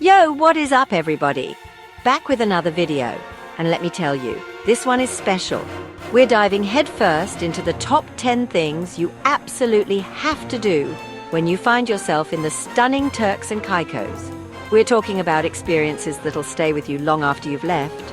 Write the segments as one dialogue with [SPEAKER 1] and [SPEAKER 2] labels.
[SPEAKER 1] Yo, what is up everybody? Back with another video, and let me tell you, this one is special. We're diving headfirst into the top 10 things you absolutely have to do when you find yourself in the stunning Turks and Caicos. We're talking about experiences that'll stay with you long after you've left.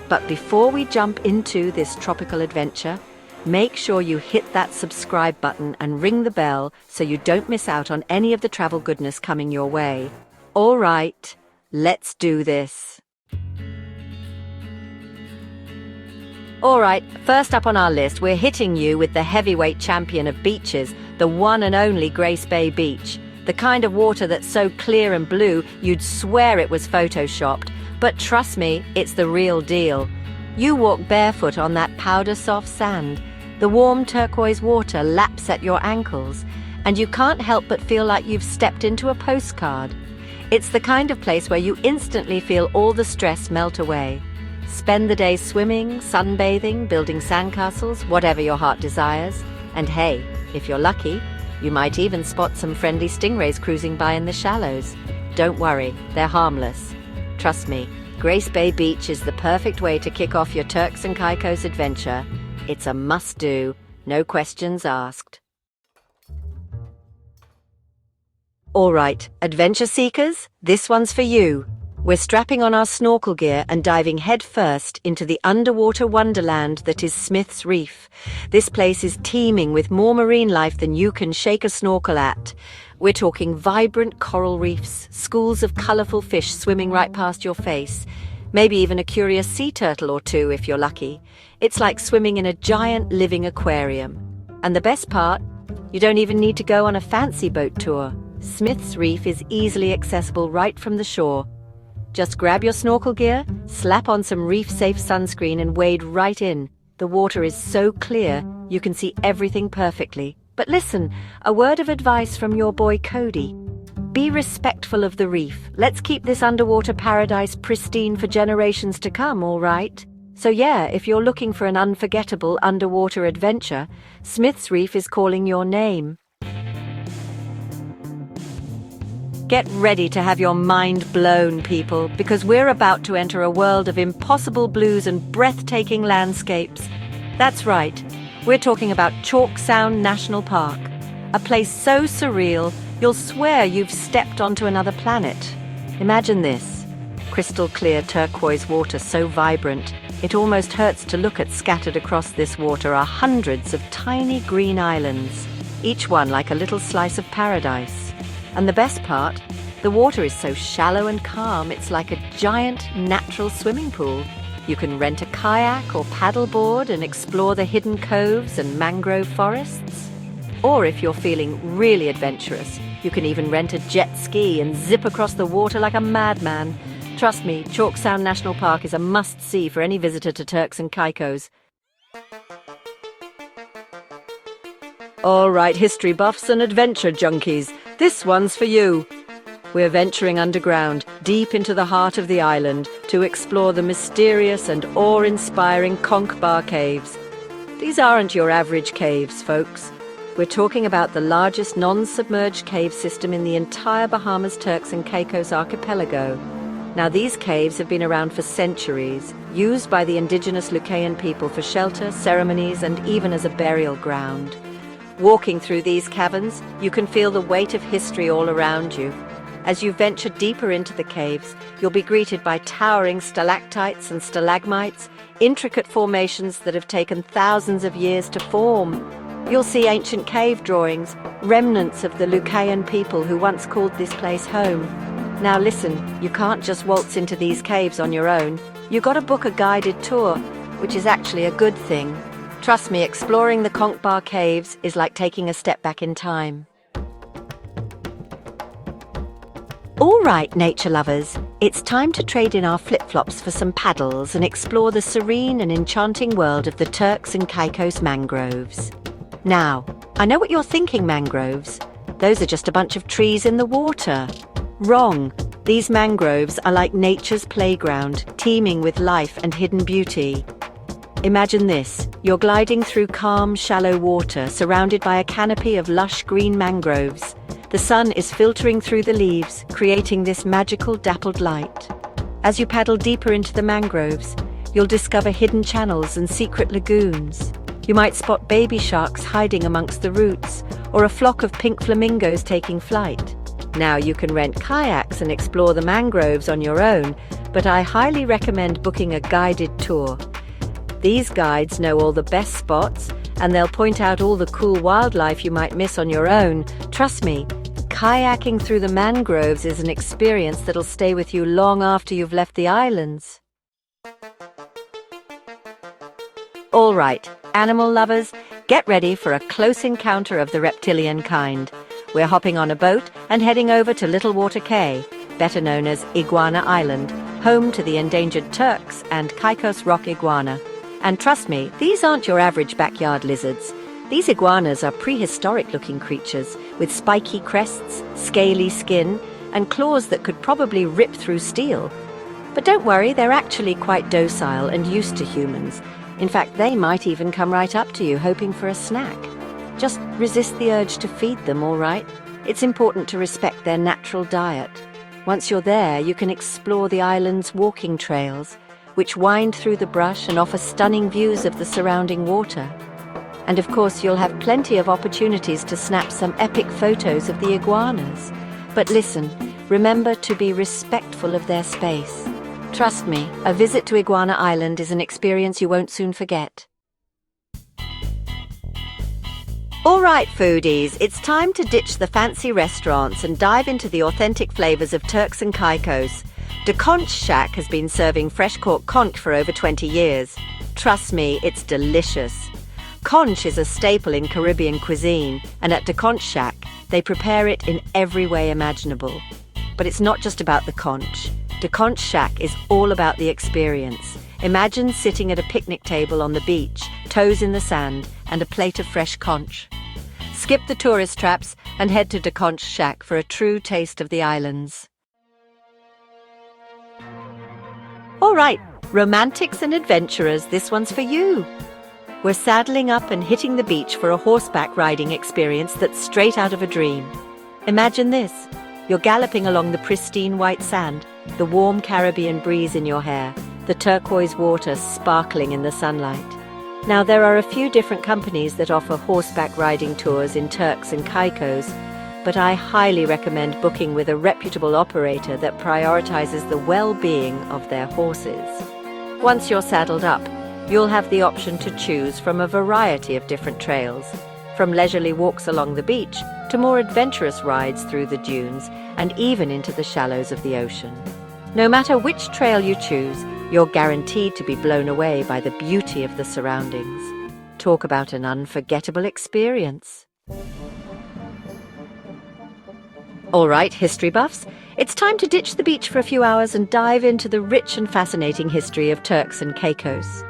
[SPEAKER 1] But before we jump into this tropical adventure, make sure you hit that subscribe button and ring the bell so you don't miss out on any of the travel goodness coming your way. All right, let's do this. All right, first up on our list, we're hitting you with the heavyweight champion of beaches, the one and only Grace Bay Beach. The kind of water that's so clear and blue, you'd swear it was photoshopped. But trust me, it's the real deal. You walk barefoot on that powder-soft sand. The warm turquoise water laps at your ankles, and you can't help but feel like you've stepped into a postcard. It's the kind of place where you instantly feel all the stress melt away. Spend the day swimming, sunbathing, building sandcastles, whatever your heart desires. And hey, if you're lucky, you might even spot some friendly stingrays cruising by in the shallows. Don't worry, they're harmless. Trust me, Grace Bay Beach is the perfect way to kick off your Turks and Caicos adventure. It's a must-do, no questions asked. All right, adventure seekers, this one's for you. We're strapping on our snorkel gear and diving headfirst into the underwater wonderland that is Smith's Reef. This place is teeming with more marine life than you can shake a snorkel at. We're talking vibrant coral reefs, schools of colourful fish swimming right past your face, maybe even a curious sea turtle or two if you're lucky. It's like swimming in a giant living aquarium. And the best part, you don't even need to go on a fancy boat tour. Smith's Reef is easily accessible right from the shore. Just grab your snorkel gear, slap on some reef-safe sunscreen and wade right in. The water is so clear, you can see everything perfectly. But listen, a word of advice from your boy Cody. Be respectful of the reef. Let's keep this underwater paradise pristine for generations to come, all right? So yeah, if you're looking for an unforgettable underwater adventure, Smith's Reef is calling your name. Get ready to have your mind blown, people, because we're about to enter a world of impossible blues and breathtaking landscapes. That's right, we're talking about Chalk Sound National Park, a place so surreal you'll swear you've stepped onto another planet. Imagine this, crystal clear turquoise water so vibrant, it almost hurts to look at. Scattered across this water are hundreds of tiny green islands, each one like a little slice of paradise. And the best part, the water is so shallow and calm, it's like a giant natural swimming pool. You can rent a kayak or paddleboard and explore the hidden coves and mangrove forests. Or if you're feeling really adventurous, you can even rent a jet ski and zip across the water like a madman. Trust me, Chalk Sound National Park is a must-see for any visitor to Turks and Caicos. All right, history buffs and adventure junkies, this one's for you. We're venturing underground, deep into the heart of the island, to explore the mysterious and awe-inspiring Conch Bar Caves. These aren't your average caves, folks. We're talking about the largest non-submerged cave system in the entire Bahamas Turks and Caicos archipelago. Now, these caves have been around for centuries, used by the indigenous Lucayan people for shelter, ceremonies, and even as a burial ground. Walking through these caverns, you can feel the weight of history all around you. As you venture deeper into the caves, you'll be greeted by towering stalactites and stalagmites, intricate formations that have taken thousands of years to form. You'll see ancient cave drawings, remnants of the Lucayan people who once called this place home. Now listen, you can't just waltz into these caves on your own. You've got to book a guided tour, which is actually a good thing. Trust me, exploring the Conch Bar Caves is like taking a step back in time. All right, nature lovers, it's time to trade in our flip-flops for some paddles and explore the serene and enchanting world of the Turks and Caicos mangroves. Now, I know what you're thinking, mangroves. Those are just a bunch of trees in the water. Wrong. These mangroves are like nature's playground, teeming with life and hidden beauty. Imagine this, you're gliding through calm, shallow water, surrounded by a canopy of lush green mangroves. The sun is filtering through the leaves, creating this magical dappled light. As you paddle deeper into the mangroves, you'll discover hidden channels and secret lagoons. You might spot baby sharks hiding amongst the roots, or a flock of pink flamingos taking flight. Now you can rent kayaks and explore the mangroves on your own, but I highly recommend booking a guided tour. These guides know all the best spots, and they'll point out all the cool wildlife you might miss on your own. Trust me, kayaking through the mangroves is an experience that'll stay with you long after you've left the islands. All right, animal lovers, get ready for a close encounter of the reptilian kind. We're hopping on a boat and heading over to Little Water Cay, better known as Iguana Island, home to the endangered Turks and Caicos rock iguana. And trust me, these aren't your average backyard lizards. These iguanas are prehistoric-looking creatures with spiky crests, scaly skin, and claws that could probably rip through steel. But don't worry, they're actually quite docile and used to humans. In fact, they might even come right up to you hoping for a snack. Just resist the urge to feed them, all right? It's important to respect their natural diet. Once you're there, you can explore the island's walking trails, which wind through the brush and offer stunning views of the surrounding water. And of course, you'll have plenty of opportunities to snap some epic photos of the iguanas. But listen, remember to be respectful of their space. Trust me, a visit to Iguana Island is an experience you won't soon forget. All right, foodies, it's time to ditch the fancy restaurants and dive into the authentic flavors of Turks and Caicos. The Conch Shack has been serving fresh-caught conch for over 20 years. Trust me, it's delicious. Conch is a staple in Caribbean cuisine, and at the Conch Shack, they prepare it in every way imaginable. But it's not just about the conch. The Conch Shack is all about the experience. Imagine sitting at a picnic table on the beach, toes in the sand, and a plate of fresh conch. Skip the tourist traps and head to the Conch Shack for a true taste of the islands. All right, romantics and adventurers, this one's for you. We're saddling up and hitting the beach for a horseback riding experience that's straight out of a dream. Imagine this. You're galloping along the pristine white sand, the warm Caribbean breeze in your hair, the turquoise water sparkling in the sunlight. Now, there are a few different companies that offer horseback riding tours in Turks and Caicos, but I highly recommend booking with a reputable operator that prioritizes the well-being of their horses. Once you're saddled up, you'll have the option to choose from a variety of different trails, from leisurely walks along the beach to more adventurous rides through the dunes and even into the shallows of the ocean. No matter which trail you choose, you're guaranteed to be blown away by the beauty of the surroundings. Talk about an unforgettable experience. All right, history buffs, it's time to ditch the beach for a few hours and dive into the rich and fascinating history of Turks and Caicos.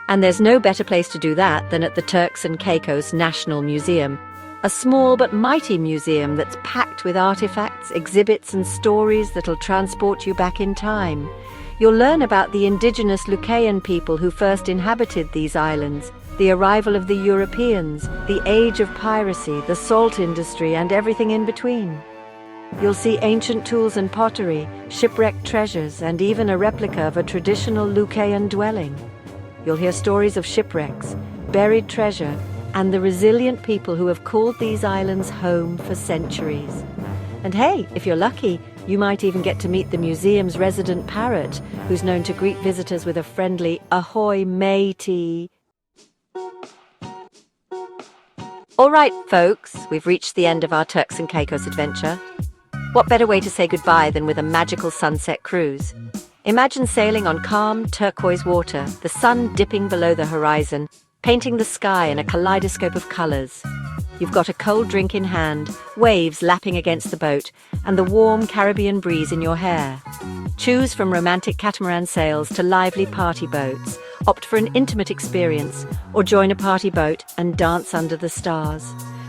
[SPEAKER 1] And there's no better place to do that than at the Turks and Caicos National Museum, a small but mighty museum that's packed with artifacts, exhibits and stories that'll transport you back in time. You'll learn about the indigenous Lucayan people who first inhabited these islands, the arrival of the Europeans, the age of piracy, the salt industry and everything in between. You'll see ancient tools and pottery, shipwrecked treasures and even a replica of a traditional Lucayan dwelling. You'll hear stories of shipwrecks, buried treasure, and the resilient people who have called these islands home for centuries. And hey, if you're lucky, you might even get to meet the museum's resident parrot, who's known to greet visitors with a friendly "Ahoy, matey." All right, folks, we've reached the end of our Turks and Caicos adventure. What better way to say goodbye than with a magical sunset cruise? Imagine sailing on calm, turquoise water, the sun dipping below the horizon, painting the sky in a kaleidoscope of colors. You've got a cold drink in hand, waves lapping against the boat, and the warm Caribbean breeze in your hair. Choose from romantic catamaran sails to lively party boats. Opt for an intimate experience, or join a party boat and dance under the stars.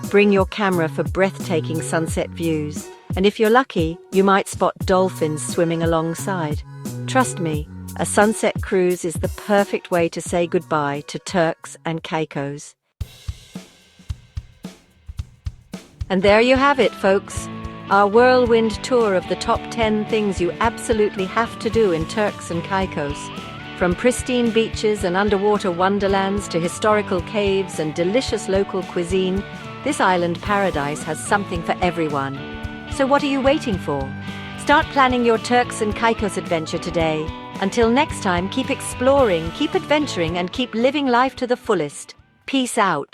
[SPEAKER 1] Bring your camera for breathtaking sunset views. And if you're lucky, you might spot dolphins swimming alongside. Trust me, a sunset cruise is the perfect way to say goodbye to Turks and Caicos. And there you have it, folks. Our whirlwind tour of the top 10 things you absolutely have to do in Turks and Caicos. From pristine beaches and underwater wonderlands to historical caves and delicious local cuisine, this island paradise has something for everyone. So what are you waiting for? Start planning your Turks and Caicos adventure today. Until next time, keep exploring, keep adventuring, and keep living life to the fullest. Peace out.